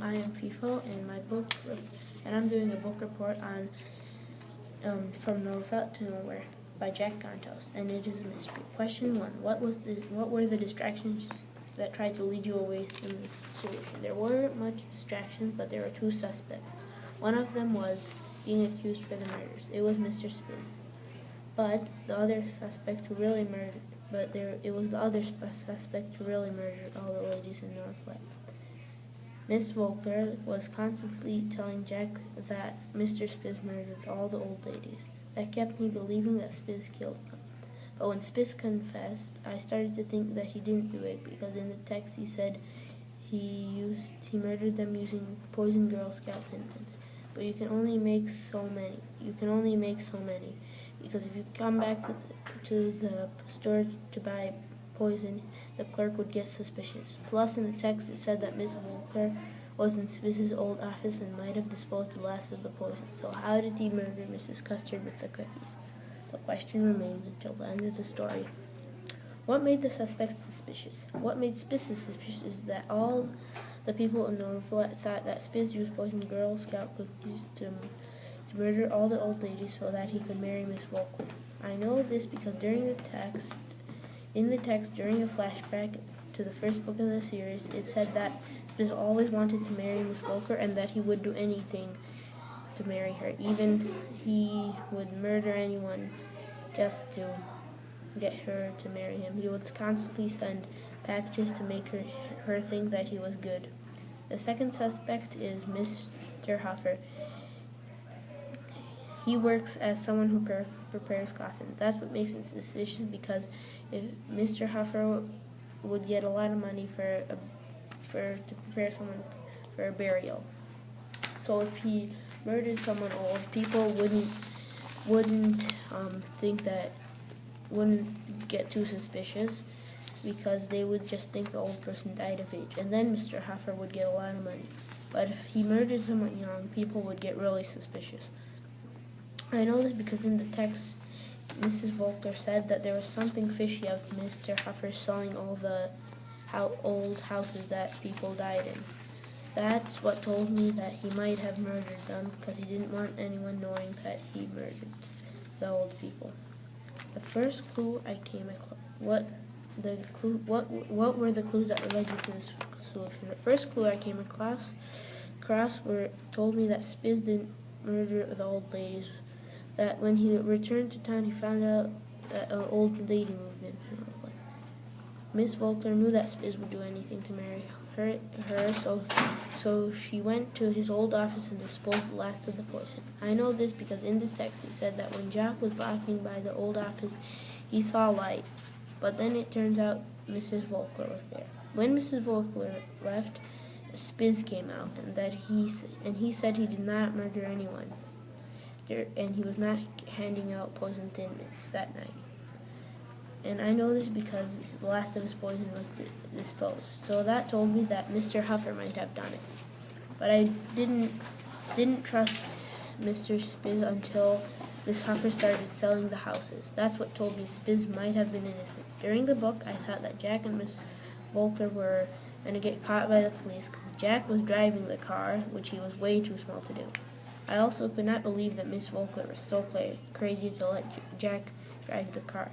I am FIFO, and I'm doing a book report on From Norvelt to Nowhere by Jack Gantos, and it is a mystery. Question 1: What were the distractions that tried to lead you away from the solution? There weren't much distractions, but there were two suspects. One of them was being accused for the murders. It was Mr. Spiz. But the other suspect who really murdered, it was the other suspect who really murdered all the ladies in Norvelt. Miss Volker was constantly telling Jack that Mr. Spiz murdered all the old ladies. That kept me believing that Spiz killed them. But when Spiz confessed, I started to think that he didn't do it, because in the text he said he murdered them using poison Girl Scout pins. But you can only make so many. Because if you come back to the store to buy poison, the clerk would get suspicious. Plus, in the text it said that Miss Volker was in Spiz's old office and might have disposed the last of the poison. So how did he murder Mrs. Custard with the cookies? The question remains until the end of the story. What made the suspects suspicious? What made Spiz suspicious is that all the people in Norvelt thought that Spiz used poisoned Girl Scout cookies to murder all the old ladies so that he could marry Miss Volker. I know this because during a flashback to the first book of the series, it said that Spiz always wanted to marry Miss Volker and that he would do anything to marry her. Even he would murder anyone just to get her to marry him. He would constantly send packages to make her think that he was good. The second suspect is Mr. Huffer. He works as someone who prepares coffins. That's what makes it suspicious, because if Mr. Huffer would get a lot of money to prepare someone for a burial. So if he murdered someone old, people wouldn't get too suspicious, because they would just think the old person died of age, and then Mr. Huffer would get a lot of money. But if he murdered someone young, people would get really suspicious. I know this because in the text, Mrs. Volker said that there was something fishy of Mr. Huffer selling all the old houses that people died in. That's what told me that he might have murdered them, because he didn't want anyone knowing that he murdered the old people. The first clue I came across. What were the clues that led you to this solution? The first clue I came across told me that Spiz didn't murder the old ladies. That when he returned to town, he found out that an old lady moved in. Miss Volker knew that Spiz would do anything to marry her, so she went to his old office and disposed the last of the poison. I know this because in the text it said that when Jack was walking by the old office, he saw light. But then it turns out Mrs. Volker was there. When Mrs. Volker left, Spiz came out, and he said he did not murder anyone, and he was not handing out poison thin mints that night. And I know this because the last of his poison was disposed. So that told me that Mr. Huffer might have done it. But I didn't trust Mr. Spiz until Miss Huffer started selling the houses. That's what told me Spiz might have been innocent. During the book, I thought that Jack and Miss Volker were going to get caught by the police because Jack was driving the car, which he was way too small to do. I also could not believe that Miss Volker was so crazy to let Jack drive the car.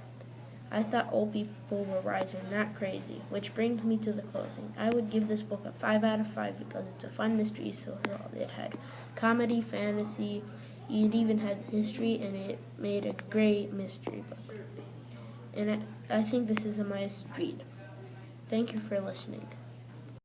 I thought old people were wiser, not crazy, which brings me to the closing. I would give this book a 5 out of 5 because it's a fun mystery. So it had comedy, fantasy, it even had history, and it made a great mystery book. And I think this is a must read. Thank you for listening.